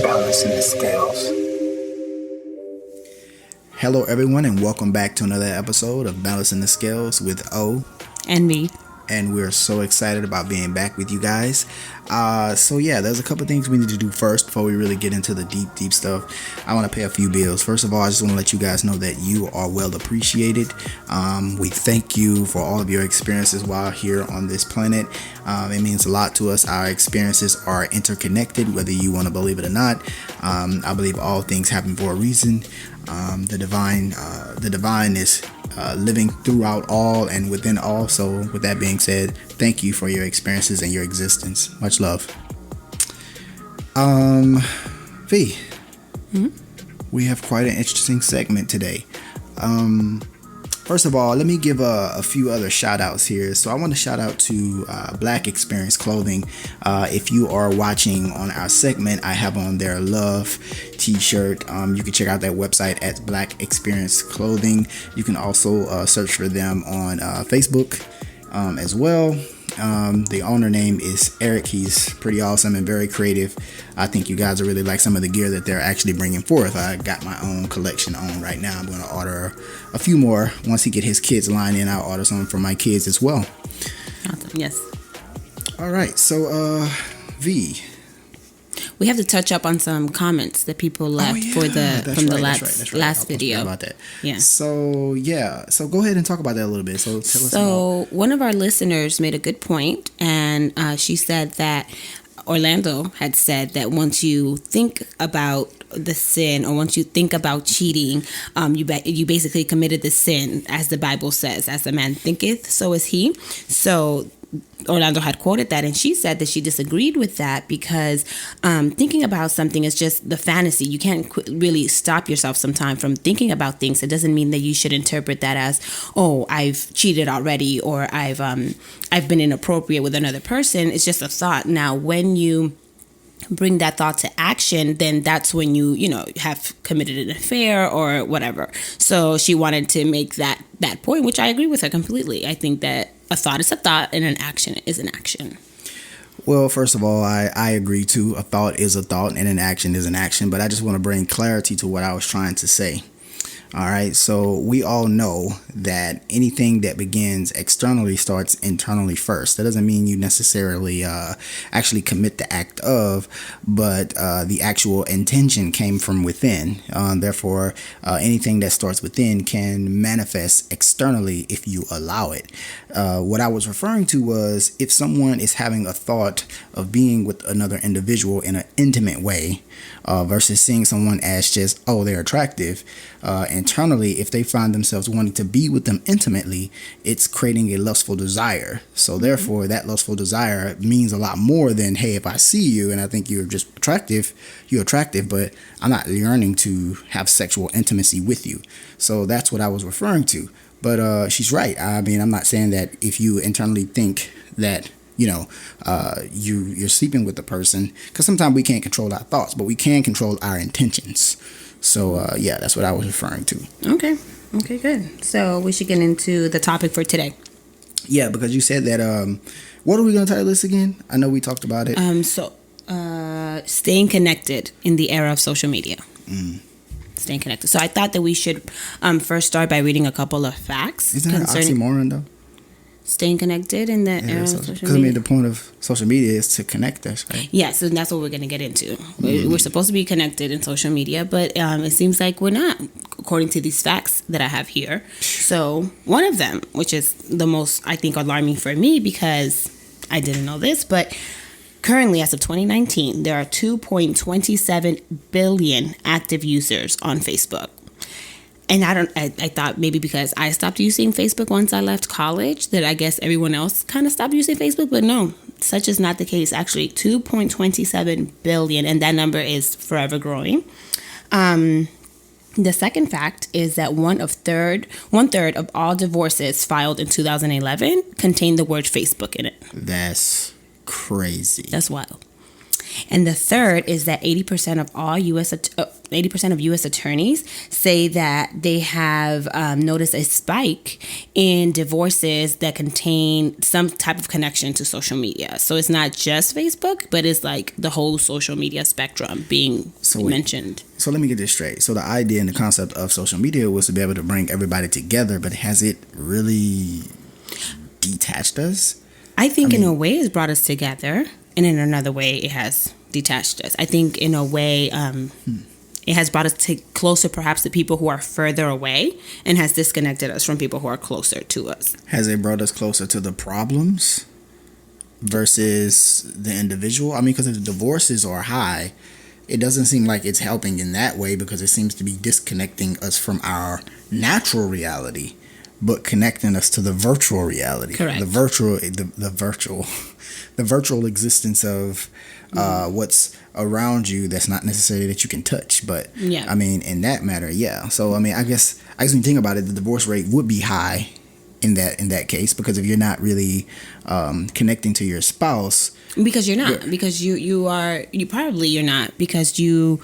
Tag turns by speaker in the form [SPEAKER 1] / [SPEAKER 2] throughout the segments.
[SPEAKER 1] Balancing the scales.
[SPEAKER 2] Hello, everyone, and welcome back to another episode of Balancing the Scales with O.
[SPEAKER 3] And me.
[SPEAKER 2] And we're so excited about being back with you guys. There's a couple things we need to do first before we really get into the deep stuff. I want to pay a few bills. First of all, I just want to let you guys know that you are well appreciated. We thank you for all of your experiences while here on this planet. It means a lot to us. Our experiences are interconnected, whether you want to believe it or not. I believe all things happen for a reason. The divine is living throughout all and within all. So with that being said, thank you for your experiences and your existence. Much love. V, we have quite an interesting segment today. First of all, let me give a few other shout outs here. So I want to shout out to Black Experience Clothing. If you are watching on our segment, I have on their Love t-shirt. You can check out that website at Black Experience Clothing. You can also search for them on Facebook as well. The owner name is Eric. He's pretty awesome and very creative. I think you guys will really like some of the gear that they're actually bringing forth. I got my own collection on right now. I'm going to order a few more. Once he get his kids line in, I'll order some for my kids as well.
[SPEAKER 3] Awesome. Yes.
[SPEAKER 2] All right. So, V,
[SPEAKER 3] we have to touch up on some comments that people left from the last video
[SPEAKER 2] about that.
[SPEAKER 3] Yeah.
[SPEAKER 2] So go ahead and talk about that a little bit. So tell us.
[SPEAKER 3] So one of our listeners made a good point, and she said that Orlando had said that once you think about the sin, or once you think about cheating, you basically committed the sin, as the Bible says, as a man thinketh, so is he. So Orlando had quoted that, and she said that she disagreed with that because thinking about something is just the fantasy. You can't really stop yourself sometime from thinking about things. It doesn't mean that you should interpret that as, oh, I've cheated already, or I've been inappropriate with another person. It's just a thought. Now, when you bring that thought to action, then that's when you have committed an affair or whatever. So she wanted to make that point, which I agree with her completely. I think that a thought is a thought and an action is an action.
[SPEAKER 2] Well, first of all, I agree too. A thought is a thought and an action is an action. But I just want to bring clarity to what I was trying to say. All right. So we all know that anything that begins externally starts internally first. That doesn't mean you necessarily actually commit the act of, but the actual intention came from within. Therefore, anything that starts within can manifest externally if you allow it. What I was referring to was if someone is having a thought of being with another individual in an intimate way, versus seeing someone as just, oh, they're attractive. Internally, if they find themselves wanting to be with them intimately, it's creating a lustful desire. So therefore, that lustful desire means a lot more than, hey, if I see you and I think you're just attractive, you're attractive, but I'm not yearning to have sexual intimacy with you. So that's what I was referring to. But she's right. I mean, I'm not saying that if you internally think that you're sleeping with the person, because sometimes we can't control our thoughts, but we can control our intentions. So that's what I was referring to.
[SPEAKER 3] Okay, good. So we should get into the topic for today.
[SPEAKER 2] Yeah, because you said that. What are we going to title this again? I know we talked about it.
[SPEAKER 3] Staying connected in the era of social media. Staying connected. So I thought that we should first start by reading a couple of facts.
[SPEAKER 2] Isn't that an oxymoron though?
[SPEAKER 3] Staying connected in the era of social media.
[SPEAKER 2] Because I mean, the point of social media is to connect us, right?
[SPEAKER 3] Yes, and that's what we're going to get into. We're supposed to be connected in social media, but it seems like we're not, according to these facts that I have here. So one of them, which is the most, I think, alarming for me because I didn't know this, but currently, as of 2019, there are 2.27 billion active users on Facebook. And I thought maybe because I stopped using Facebook once I left college, that I guess everyone else kind of stopped using Facebook. But no, such is not the case. Actually, 2.27 billion. And that number is forever growing. The second fact is that one third of all divorces filed in 2011 contained the word Facebook in it.
[SPEAKER 2] That's crazy.
[SPEAKER 3] That's wild. And the third is that 80% of all 80% of U.S. attorneys say that they have noticed a spike in divorces that contain some type of connection to social media. So it's not just Facebook, but it's like the whole social media spectrum being mentioned.
[SPEAKER 2] So let me get this straight. So the idea and the concept of social media was to be able to bring everybody together, but has it really detached us?
[SPEAKER 3] I think in a way it's brought us together, and in another way it has detached us. I think in a way it has brought us closer perhaps to people who are further away, and has disconnected us from people who are closer to us.
[SPEAKER 2] Has it brought us closer to the problems versus the individual? I mean, because if the divorces are high, it doesn't seem like it's helping in that way, because it seems to be disconnecting us from our natural reality, but connecting us to the virtual reality.
[SPEAKER 3] Correct.
[SPEAKER 2] The virtual existence of what's around you that's not necessarily that you can touch. But
[SPEAKER 3] yeah.
[SPEAKER 2] I mean, in that matter, yeah. So I mean, I guess when you think about it, the divorce rate would be high in that case, because if you're not really connecting to your spouse,
[SPEAKER 3] because you're not, because you're not, because you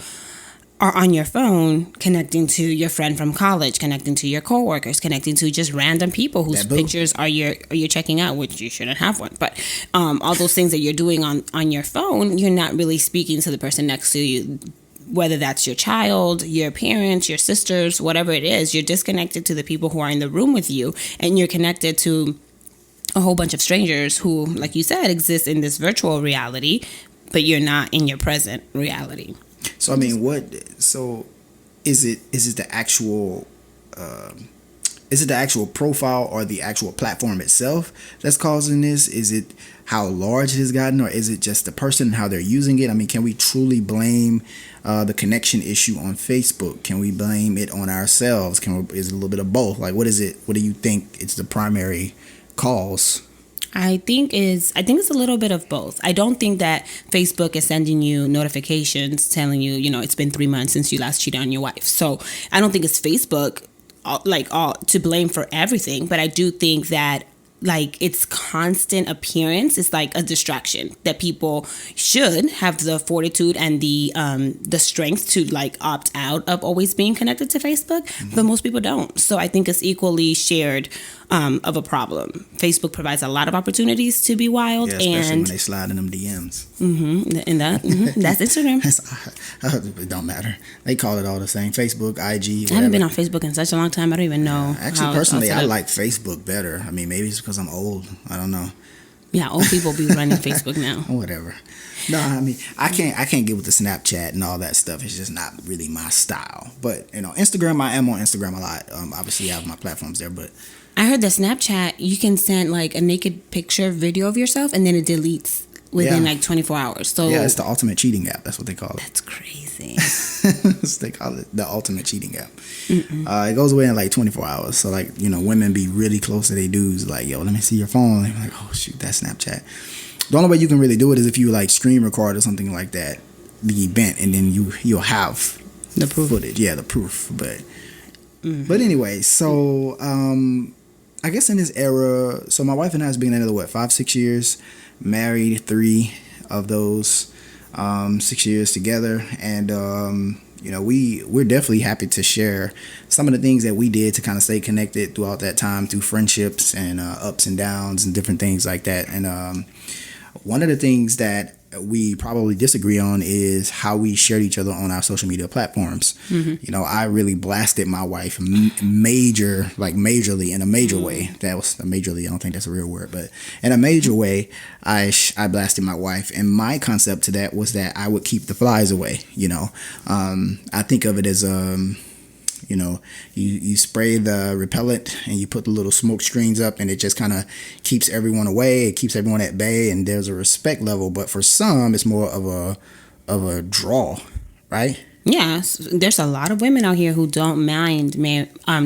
[SPEAKER 3] are on your phone connecting to your friend from college, connecting to your coworkers, connecting to just random people whose pictures are you're checking out, which you shouldn't have one, but all those things that you're doing on your phone, you're not really speaking to the person next to you, whether that's your child, your parents, your sisters, whatever it is. You're disconnected to the people who are in the room with you, and you're connected to a whole bunch of strangers who, like you said, exist in this virtual reality, but you're not in your present reality.
[SPEAKER 2] So I mean, is it the actual profile or the actual platform itself that's causing this? Is it how large it has gotten, or is it just the person and how they're using it? I mean, can we truly blame the connection issue on Facebook? Can we blame it on ourselves? Is it a little bit of both? Like, what is it? What do you think it's the primary cause?
[SPEAKER 3] I think it's a little bit of both. I don't think that Facebook is sending you notifications telling you, it's been 3 months since you last cheated on your wife. So I don't think it's Facebook all to blame for everything. But I do think that its constant appearance is like a distraction that people should have the fortitude and the strength to opt out of always being connected to Facebook, but most people don't. So I think it's equally shared of a problem. Facebook provides a lot of opportunities to be wild,
[SPEAKER 2] especially when they slide in them DMs.
[SPEAKER 3] And that's Instagram.
[SPEAKER 2] It don't matter. They call it all the same. Facebook, IG. Whatever.
[SPEAKER 3] I haven't been on Facebook in such a long time. I don't even know.
[SPEAKER 2] Actually, personally, I like Facebook better. I mean, maybe it's because I'm old. I don't know.
[SPEAKER 3] Yeah, old people be running Facebook now.
[SPEAKER 2] Whatever. No, I mean, I can't get with the Snapchat and all that stuff. It's just not really my style. But Instagram, I am on Instagram a lot. Obviously, I have my platforms there, but
[SPEAKER 3] I heard that Snapchat, you can send a naked picture, video of yourself, and then it deletes within 24 hours. So
[SPEAKER 2] yeah, it's the ultimate cheating app. That's what they call it.
[SPEAKER 3] That's crazy.
[SPEAKER 2] They call it the ultimate cheating app. It goes away in 24 hours. So women be really close to their dudes. Like, yo, let me see your phone. They're like, oh shoot, that's Snapchat. The only way you can really do it is if you screen record or something like that, the event, and then you'll have
[SPEAKER 3] the proof.
[SPEAKER 2] Footage. Yeah, the proof. But anyway, so I guess in this era, so my wife and I has been together 5-6 years, married 3 of those 6 years together, and we're definitely happy to share some of the things that we did to kind of stay connected throughout that time, through friendships and ups and downs and different things like that. And one of the things that we probably disagree on is how we shared each other on our social media platforms. I really blasted my wife majorly in a major way. That was a majorly, I don't think that's a real word, but in a major way, I blasted my wife. And my concept to that was that I would keep the flies away. I think of it as you spray the repellent and you put the little smoke screens up, and it just kind of keeps everyone away. It keeps everyone at bay, and there's a respect level. But for some, it's more of a draw, right?
[SPEAKER 3] Yeah, there's a lot of women out here who don't mind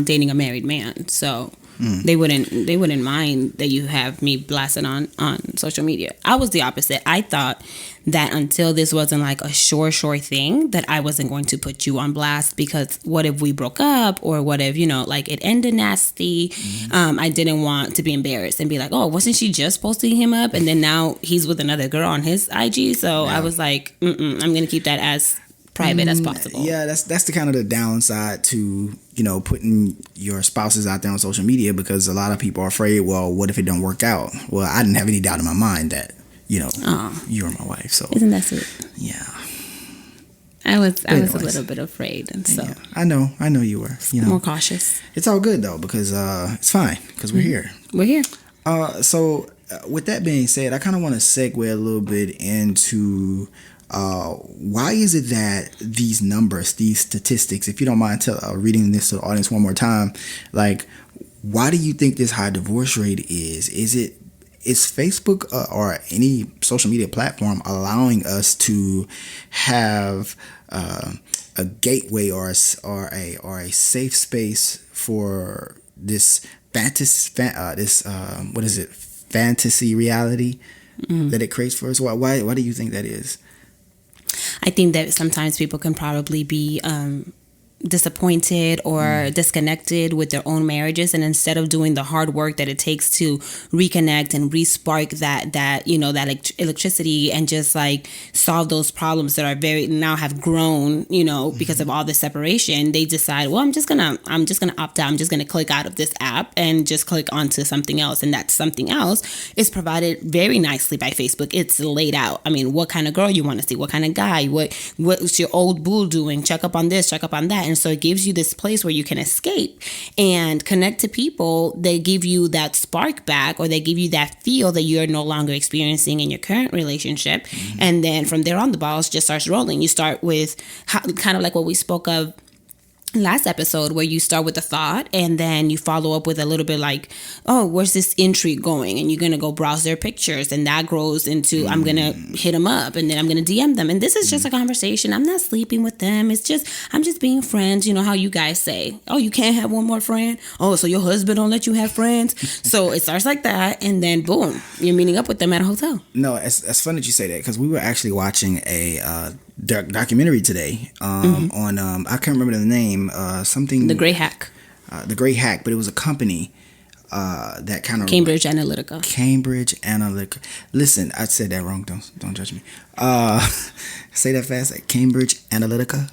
[SPEAKER 3] dating a married man. So They wouldn't mind that you have me blasted on social media. I was the opposite. I thought that until this wasn't like a sure thing, that I wasn't going to put you on blast, because what if we broke up, or what if, like it ended nasty. I didn't want to be embarrassed and be like, oh, wasn't she just posting him up, and then now he's with another girl on his IG. So I was like, I'm gonna keep that as private as possible.
[SPEAKER 2] Yeah, that's the kind of the downside to putting your spouses out there on social media, because a lot of people are afraid, well, what if it don't work out? Well, I didn't have any doubt in my mind that you were my wife. So
[SPEAKER 3] isn't that sweet?
[SPEAKER 2] Yeah,
[SPEAKER 3] I was a little bit afraid, and so
[SPEAKER 2] yeah, I know you were
[SPEAKER 3] more cautious.
[SPEAKER 2] It's all good though, because it's fine, because we're here.
[SPEAKER 3] We're here.
[SPEAKER 2] So with that being said, I kind of want to segue a little bit into why is it that these numbers, these statistics, if you don't mind reading this to the audience one more time, like, why do you think this high divorce rate is? Is Facebook or any social media platform allowing us to have a gateway or a safe space for this fantasy reality that it creates for us? Why do you think that is?
[SPEAKER 3] I think that sometimes people can probably be disappointed or disconnected with their own marriages, and instead of doing the hard work that it takes to reconnect and respark that electricity, and just like solve those problems that are now have grown because of all the separation, they decide, well, I'm just gonna opt out. I'm just gonna click out of this app and just click onto something else, and that something else is provided very nicely by Facebook. It's laid out. I mean, what kind of girl you want to see, what kind of guy, what's your old boo doing, check up on this, check up on that. And so it gives you this place where you can escape and connect to people that give you that spark back, or they give you that feel that you're no longer experiencing in your current relationship. And then from there on, the balls just starts rolling. You start with kind of like what we spoke of last episode, where you start with a thought and then you follow up with a little bit like, oh, where's this intrigue going? And you're going to go browse their pictures, and that grows into, I'm going to hit them up, and then I'm going to DM them. And this is just a conversation. I'm not sleeping with them. I'm just being friends. You know how you guys say, oh, you can't have one more friend. Oh, so your husband don't let you have friends. So it starts like that. And then boom, you're meeting up with them at a hotel.
[SPEAKER 2] No, it's funny that you say that, because we were actually watching a documentary today on I can't remember the name, something
[SPEAKER 3] The Great Hack.
[SPEAKER 2] The Great Hack, but it was a company that kind of
[SPEAKER 3] Cambridge Analytica.
[SPEAKER 2] Listen, I said that wrong. Don't judge me. Say that fast. Cambridge Analytica.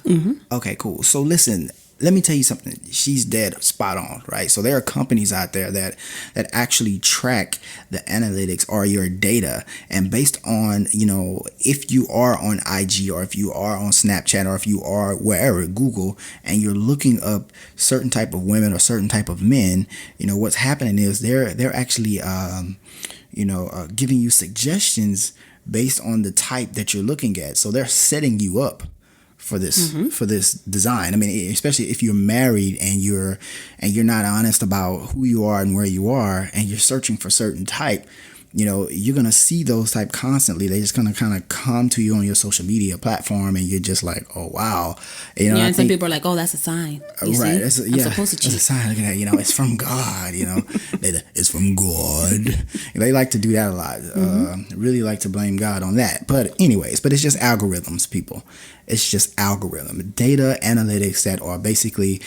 [SPEAKER 2] Okay, cool. So listen, let me tell you something. She's dead spot on, right? So there are companies out there that actually track the analytics or your data, and based on, if you are on IG, or if you are on Snapchat, or if you are wherever, Google, and you're looking up certain type of women or certain type of men, what's happening is they're actually giving you suggestions based on the type that you're looking at. So they're setting you up for this design. I mean, especially if you're married and you're not honest about who you are and where you are, and you're searching for certain type, you're gonna see those type constantly. They're just gonna kind of come to you on your social media platform, and you're just like, oh wow,
[SPEAKER 3] and some people are like, oh, that's a sign. You
[SPEAKER 2] right?
[SPEAKER 3] See?
[SPEAKER 2] I'm
[SPEAKER 3] supposed to cheat.
[SPEAKER 2] That's a sign. Look at that. It's from God. It's from God. They like to do that a lot. Really like to blame God on that. But anyways, it's just algorithms, people. It's just algorithm data analytics that are basically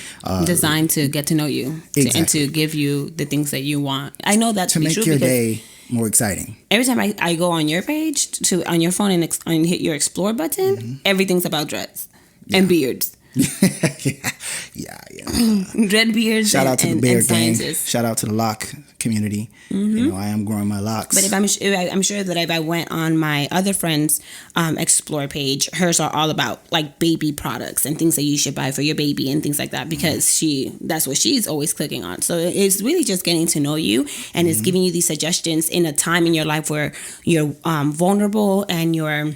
[SPEAKER 3] designed to get to know you,
[SPEAKER 2] exactly,
[SPEAKER 3] and to give you the things that you want. I know that
[SPEAKER 2] to make
[SPEAKER 3] true
[SPEAKER 2] your day more exciting.
[SPEAKER 3] Every time I go on your page on your phone and hit your explore button, everything's about dreads and beards.
[SPEAKER 2] yeah.
[SPEAKER 3] Dread beards.
[SPEAKER 2] Shout out to the beard gang.
[SPEAKER 3] Sciences.
[SPEAKER 2] Shout out to the lock community. I am growing my locks.
[SPEAKER 3] But I'm sure that if I went on my other friend's explore page, hers are all about like baby products and things that you should buy for your baby and things like that, because that's what she's always clicking on. So it's really just getting to know you, and it's giving you these suggestions in a time in your life where you're vulnerable and you're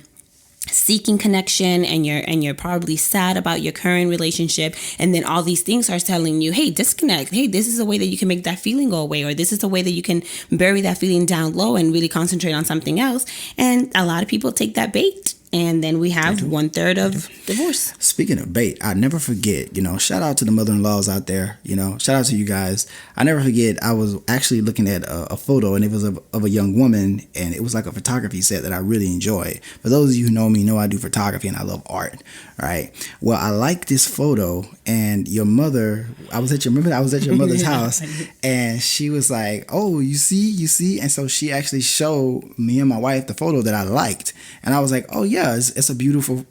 [SPEAKER 3] seeking connection, and you're probably sad about your current relationship, and then all these things are telling you, hey, disconnect, hey, this is a way that you can make that feeling go away, or this is a way that you can bury that feeling down low and really concentrate on something else. And a lot of people take that bait and then we have 1/3 of divorce.
[SPEAKER 2] Speaking of bait, I never forget, shout out to the mother-in-laws out there, shout out to you guys. I never forget, I was actually looking at a photo, and it was of a young woman, and it was like a photography set that I really enjoyed. For those of you who know me, know I do photography and I love art, right? Well, I like this photo, and your mother, I was at your mother's house, and she was like, oh, you see? And so she actually showed me and my wife the photo that I liked. And I was like, oh yeah, it's a beautiful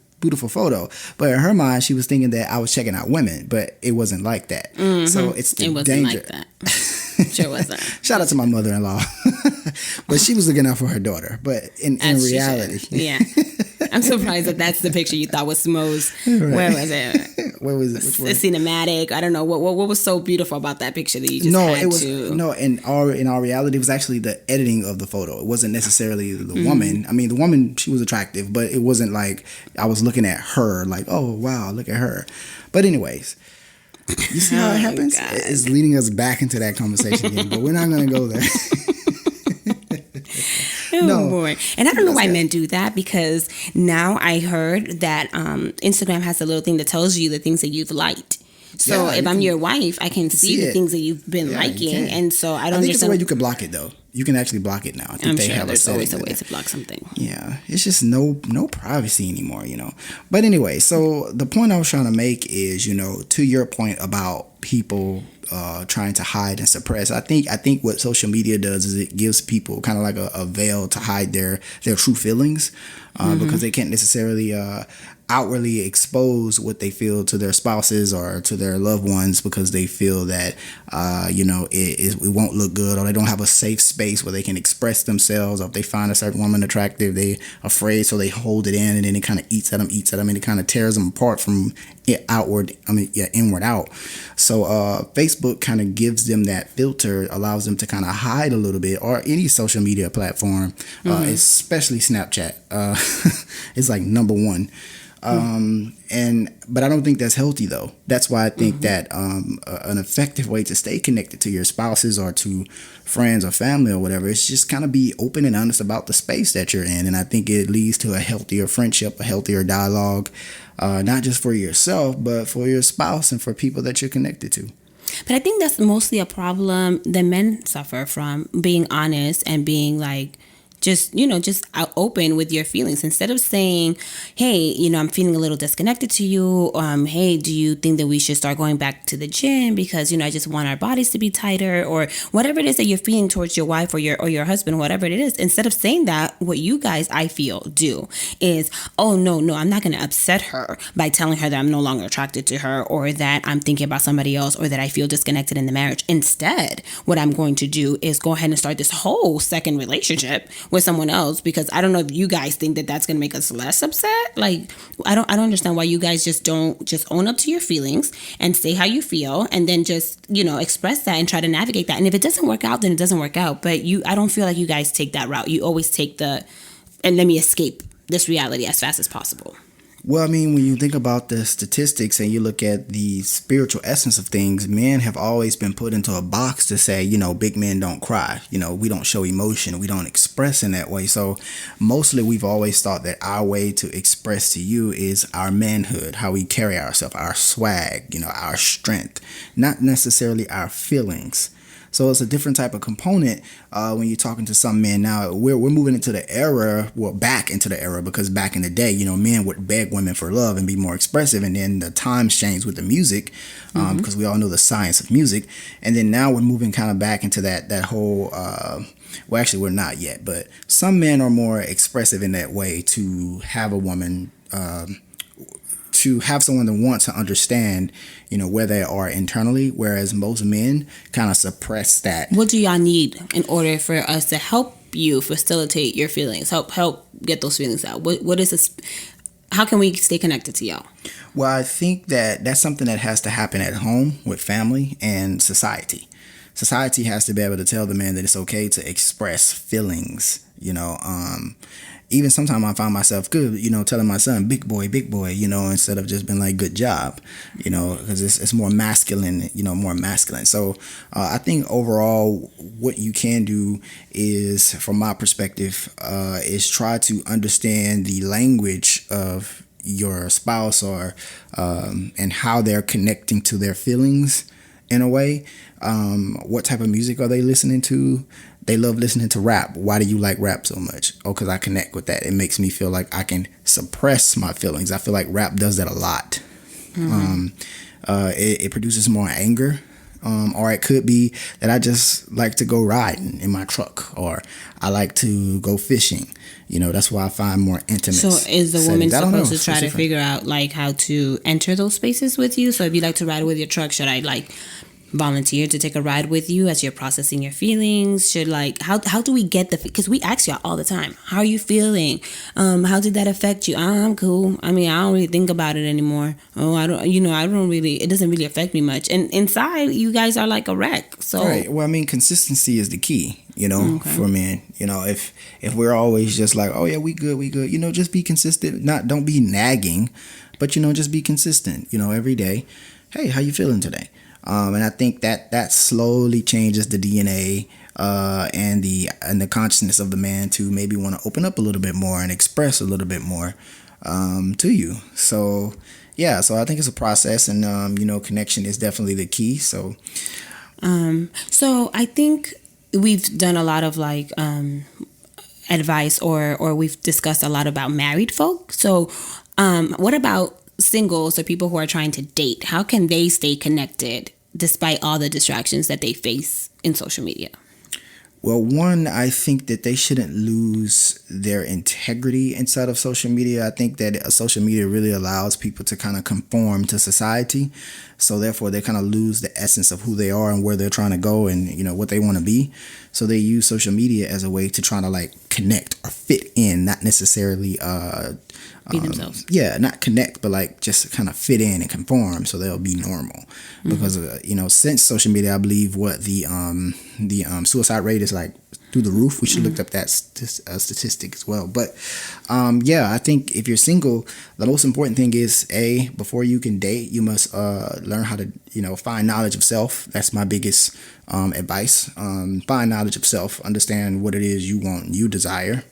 [SPEAKER 2] photo. But in her mind, she was thinking that I was checking out women, but it wasn't like that.
[SPEAKER 3] Mm-hmm.
[SPEAKER 2] So it's the
[SPEAKER 3] it wasn't
[SPEAKER 2] danger.
[SPEAKER 3] like that. Sure wasn't.
[SPEAKER 2] Shout out to my mother-in-law. But she was looking out for her daughter. But in reality.
[SPEAKER 3] Yeah. I'm surprised that that's the picture you thought was Smo's. Right. Where was it?
[SPEAKER 2] Where was it? Which one?
[SPEAKER 3] Cinematic. I don't know. What was so beautiful about that picture that you just had to...
[SPEAKER 2] No, in our reality, it was actually the editing of the photo. It wasn't necessarily the woman. I mean, the woman, she was attractive, but it wasn't like I was looking at her like, oh, wow, look at her. But anyways... You see how it happens? God. It's leading us back into that conversation again, but we're not going to go there.
[SPEAKER 3] Oh boy. And I don't know why men do that, because now I heard that Instagram has a little thing that tells you the things that you've liked. So if I'm your wife, I can see the things that you've been liking. And so I don't
[SPEAKER 2] think
[SPEAKER 3] understand.
[SPEAKER 2] it's a way you can block it, though. You can actually block it now. I think
[SPEAKER 3] I'm
[SPEAKER 2] they
[SPEAKER 3] sure
[SPEAKER 2] have
[SPEAKER 3] there's always a way
[SPEAKER 2] there.
[SPEAKER 3] to block something.
[SPEAKER 2] Yeah. It's just no privacy anymore, But anyway, so the point I was trying to make is, to your point about people trying to hide and suppress. I think what social media does is it gives people kind of like a veil to hide their true feelings, because they can't necessarily outwardly expose what they feel to their spouses or to their loved ones, because they feel that it won't look good, or they don't have a safe space where they can express themselves, or if they find a certain woman attractive, they afraid, so they hold it in, and then it kind of eats at them, and it kind of tears them apart from inward out. So Facebook kind of gives them that filter, allows them to kind of hide a little bit, or any social media platform, especially Snapchat. It's like number one. But I don't think that's healthy, though. That's why I think that an effective way to stay connected to your spouses or to friends or family or whatever is just kind of be open and honest about the space that you're in. And I think it leads to a healthier friendship, a healthier dialogue, not just for yourself, but for your spouse and for people that you're connected to.
[SPEAKER 3] But I think that's mostly a problem that men suffer from, being honest and being like, just open with your feelings, instead of saying, hey, I'm feeling a little disconnected to you. Hey, do you think that we should start going back to the gym because, I just want our bodies to be tighter, or whatever it is that you're feeling towards your wife or your husband, whatever it is. Instead of saying that, what you guys, I feel, do is, oh, no, I'm not going to upset her by telling her that I'm no longer attracted to her, or that I'm thinking about somebody else, or that I feel disconnected in the marriage. Instead, what I'm going to do is go ahead and start this whole second relationship with someone else, because I don't know if you guys think that that's going to make us less upset. Like, I don't understand why you guys just don't just own up to your feelings and say how you feel, and then just, express that and try to navigate that. And if it doesn't work out, then it doesn't work out. But I don't feel like you guys take that route. You always take and let me escape this reality as fast as possible.
[SPEAKER 2] Well, I mean, when you think about the statistics and you look at the spiritual essence of things, men have always been put into a box to say, big men don't cry. We don't show emotion. We don't express in that way. So mostly we've always thought that our way to express to you is our manhood, how we carry ourselves, our swag, our strength, not necessarily our feelings. So it's a different type of component when you're talking to some men now. We're moving into the era, back into the era, because back in the day, men would beg women for love and be more expressive. And then the times changed with the music, because we all know the science of music. And then now we're moving kind of back into that whole, well, actually, we're not yet. But some men are more expressive in that way, to have a woman, to have someone that wants to understand, where they are internally, whereas most men kind of suppress that.
[SPEAKER 3] What do y'all need in order for us to help you facilitate your feelings, help get those feelings out? What is this? How can we stay connected to y'all?
[SPEAKER 2] Well, I think that's something that has to happen at home with family and society. Society has to be able to tell the man that it's okay to express feelings, even sometimes I find myself good, telling my son, big boy, instead of just being like, good job, because it's more masculine, more masculine. So I think overall what you can do is, from my perspective, is try to understand the language of your spouse, or and how they're connecting to their feelings in a way. What type of music are they listening to? They love listening to rap. Why do you like rap so much? Oh, because I connect with that. It makes me feel like I can suppress my feelings. I feel like rap does that a lot. It produces more anger. Or it could be that I just like to go riding in my truck, or I like to go fishing. That's why I find more intimate.
[SPEAKER 3] So is the woman supposed to try to
[SPEAKER 2] different.
[SPEAKER 3] figure out like how to enter those spaces with you? So if you like to ride with your truck, should I like volunteer to take a ride with you as you're processing your feelings? Should like how do we get because we ask y'all all the time, how are you feeling? How did that affect you? I'm cool. I mean, I don't really think about it anymore. I don't really, it doesn't really affect me much. And inside you guys are like a wreck. So
[SPEAKER 2] right. Well, I mean, consistency is the key, for men. If we're always just like, oh yeah, we good, just be consistent. Don't be nagging, but just be consistent, every day. Hey, how you feeling today? And I think that slowly changes the DNA and the consciousness of the man to maybe want to open up a little bit more and express a little bit more to you. So yeah, so I think it's a process, and connection is definitely the key. So
[SPEAKER 3] I think we've done a lot of like advice, or we've discussed a lot about married folk. So what about singles or people who are trying to date? How can they stay connected despite all the distractions that they face in social media?
[SPEAKER 2] Well, one, I think that they shouldn't lose their integrity inside of social media. I think that social media really allows people to kind of conform to society. So therefore, they kind of lose the essence of who they are and where they're trying to go, and what they want to be. So they use social media as a way to try to like connect or fit in, not necessarily
[SPEAKER 3] Be themselves.
[SPEAKER 2] Yeah, not connect, but like just kind of fit in and conform, so they'll be normal. Because since social media, I believe what the suicide rate is like through the roof. We should look up that statistic as well. But yeah, I think if you're single, the most important thing is before you can date, you must learn how to find knowledge of self. That's my biggest advice. Find knowledge of self, understand what it is you want, you desire.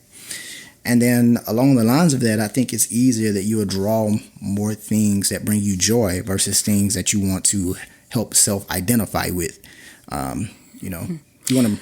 [SPEAKER 2] And then along the lines of that, I think it's easier that you will draw more things that bring you joy versus things that you want to help self-identify with. You want to.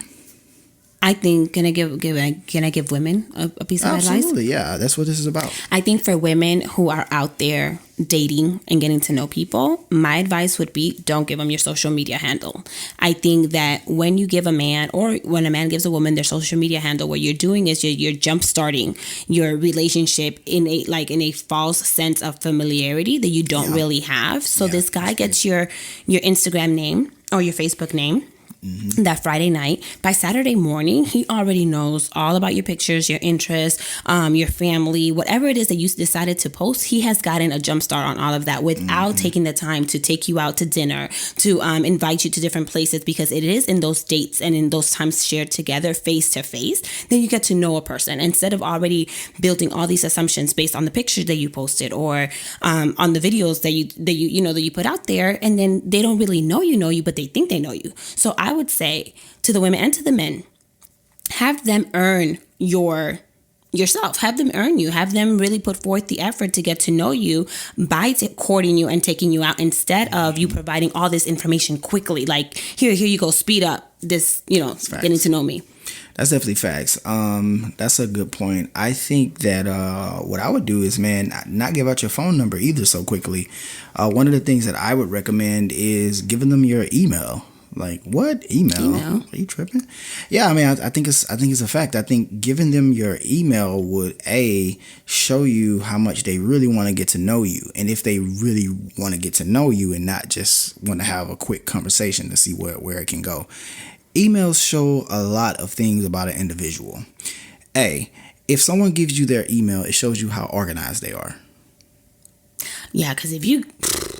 [SPEAKER 3] I think, can I give women a piece of advice?
[SPEAKER 2] Absolutely, yeah. That's what this is about.
[SPEAKER 3] I think for women who are out there dating and getting to know people, my advice would be don't give them your social media handle. I think that when you give a man, or when a man gives a woman their social media handle, what you're doing is you're jump starting your relationship in a false sense of familiarity that you don't really have. So this guy gets your Instagram name or your Facebook name. That Friday night. By Saturday morning, he already knows all about your pictures, your interests, your family, whatever it is that you decided to post. He has gotten a jump start on all of that without taking the time to take you out to dinner, to invite you to different places, because it is in those dates and in those times shared together face to face, then you get to know a person instead of already building all these assumptions based on the pictures that you posted, or on the videos that you put out there, and then they don't really know you, but they think they know you. So I would say to the women and to the men, have them earn yourself. Have them earn you. Have them really put forth the effort to get to know you by courting you and taking you out, instead of you providing all this information quickly. Like, here you go, speed up this, getting to know me.
[SPEAKER 2] That's definitely facts. That's a good point. I think that what I would do is, man, not give out your phone number either so quickly. One of the things that I would recommend is giving them your email. Like, what? Email? Are you tripping? Yeah, I mean, I think it's a fact. I think giving them your email would show you how much they really want to get to know you, and if they really want to get to know you and not just want to have a quick conversation to see where it can go. Emails show a lot of things about an individual. If someone gives you their email, it shows you how organized they are.
[SPEAKER 3] Yeah, because if you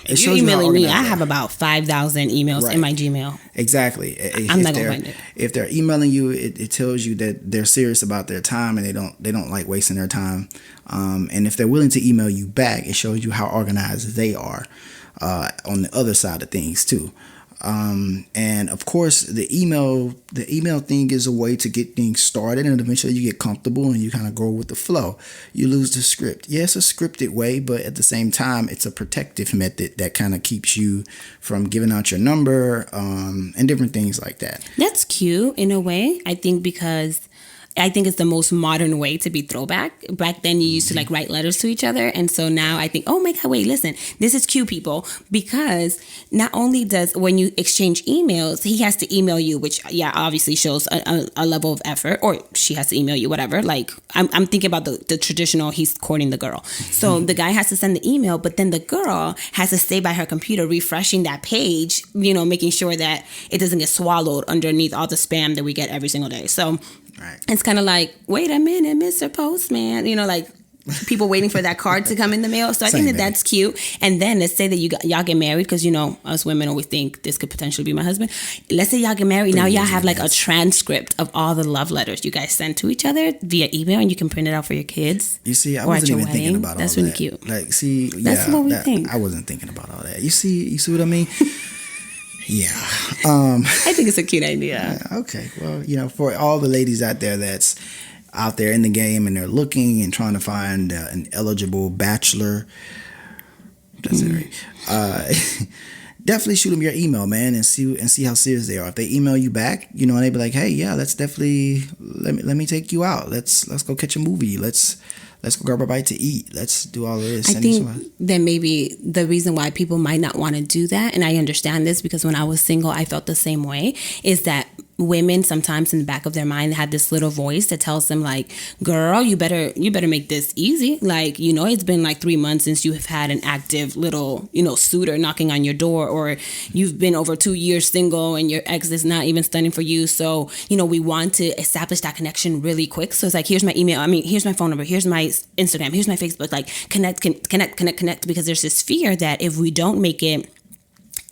[SPEAKER 2] It
[SPEAKER 3] If you're
[SPEAKER 2] shows you how
[SPEAKER 3] emailing me, I
[SPEAKER 2] organized they
[SPEAKER 3] have
[SPEAKER 2] are.
[SPEAKER 3] about 5,000 emails
[SPEAKER 2] Right.
[SPEAKER 3] in my Gmail.
[SPEAKER 2] Exactly.
[SPEAKER 3] I'm not gonna find it.
[SPEAKER 2] If they're emailing you, it tells you that they're serious about their time and they don't like wasting their time. And if they're willing to email you back, it shows you how organized they are on the other side of things too. And of course, the email thing is a way to get things started, and eventually you get comfortable and you kind of go with the flow. You lose the script. Yeah, it's a scripted way, but at the same time, it's a protective method that kind of keeps you from giving out your number and different things like that.
[SPEAKER 3] That's cute in a way, I think, because I think it's the most modern way to be throwback. Back then, you used to like write letters to each other. And so now I think, oh my God, wait, listen, this is cute, people. Because not only does, when you exchange emails, he has to email you, which, yeah, obviously shows a level of effort, or she has to email you, whatever. Like, I'm thinking about the traditional, he's courting the girl. So the guy has to send the email, but then the girl has to stay by her computer, refreshing that page, making sure that it doesn't get swallowed underneath all the spam that we get every single day. So,
[SPEAKER 2] Right.
[SPEAKER 3] it's kind of like, wait a minute, Mr. Postman, like people waiting for that card to come in the mail. So I think that's cute. And then let's say that y'all get married, because us women always think this could potentially be my husband. Let's say y'all get married. Now y'all have like a transcript of all the love letters you guys send to each other via email, and you can print it out for your kids.
[SPEAKER 2] You see, I
[SPEAKER 3] or
[SPEAKER 2] wasn't
[SPEAKER 3] at your
[SPEAKER 2] even thinking
[SPEAKER 3] wedding.
[SPEAKER 2] about
[SPEAKER 3] That's
[SPEAKER 2] all
[SPEAKER 3] really
[SPEAKER 2] that.
[SPEAKER 3] cute.
[SPEAKER 2] Like, see,
[SPEAKER 3] That's what we think.
[SPEAKER 2] I wasn't thinking about all that. You see what I mean? Yeah.
[SPEAKER 3] I think it's a cute idea.
[SPEAKER 2] Okay. Well, for all the ladies out there that's out there in the game and they're looking and trying to find an eligible bachelor, that's it, right? Definitely shoot them your email, man, and see how serious they are. If they email you back, and they be like, hey, yeah, let's definitely let me take you out. Let's go catch a movie. Let's go grab a bite to eat. Let's do all of this.
[SPEAKER 3] I think that maybe the reason why people might not want to do that, and I understand this because when I was single, I felt the same way, is that women sometimes in the back of their mind have this little voice that tells them like, girl, you better make this easy. Like, it's been like 3 months since you have had an active little, suitor knocking on your door, or you've been over 2 years single and your ex is not even stunning for you. So, we want to establish that connection really quick. So it's like, here's my email. Here's my phone number. Here's my Instagram. Here's my Facebook. Like connect, because there's this fear that if we don't make it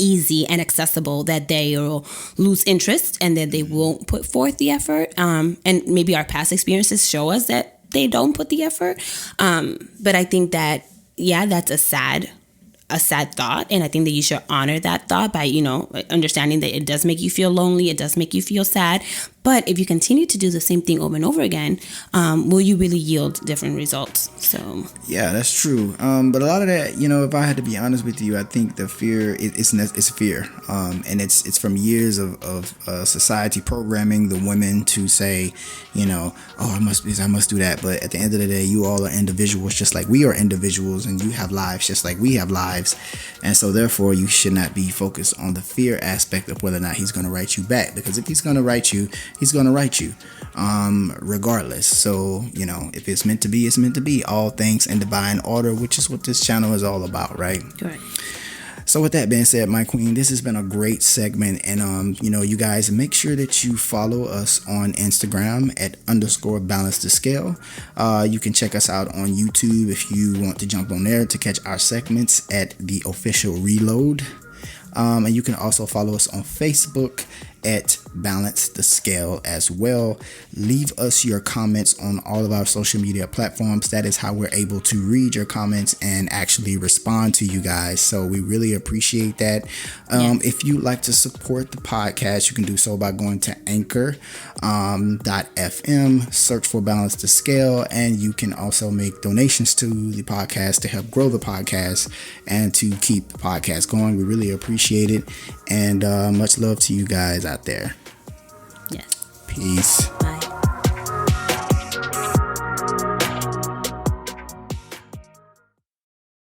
[SPEAKER 3] easy and accessible, that they will lose interest and that they won't put forth the effort. And maybe our past experiences show us that they don't put the effort. But I think that, yeah, that's a sad thought. And I think that you should honor that thought by, understanding that it does make you feel lonely. It does make you feel sad. But if you continue to do the same thing over and over again, will you really yield different results? So
[SPEAKER 2] yeah, that's true. But a lot of that, if I had to be honest with you, I think the fear it's fear, and it's from years of society programming the women to say, oh, I must do that. But at the end of the day, you all are individuals, just like we are individuals, and you have lives just like we have lives, and so therefore you should not be focused on the fear aspect of whether or not he's going to write you back, because if he's going to write you, he's going to write you regardless. So if it's meant to be, it's meant to be. All things in divine order, which is what this channel is all about, right?
[SPEAKER 3] correct.
[SPEAKER 2] So with that being said, my queen, this has been a great segment, and you guys make sure that you follow us on Instagram at _balance the scale. You can check us out on YouTube if you want to jump on there to catch our segments at The Official Reload. And you can also follow us on Facebook at Balance the Scale as well. Leave us your comments on all of our social media platforms. That is how we're able to read your comments and actually respond to you guys. So we really appreciate that. If you'd like to support the podcast, you can do so by going to anchor.fm, search for Balance the Scale, and you can also make donations to the podcast to help grow the podcast and to keep the podcast going. We really appreciate it, and much love to you guys out there.
[SPEAKER 3] Yes.
[SPEAKER 2] Peace.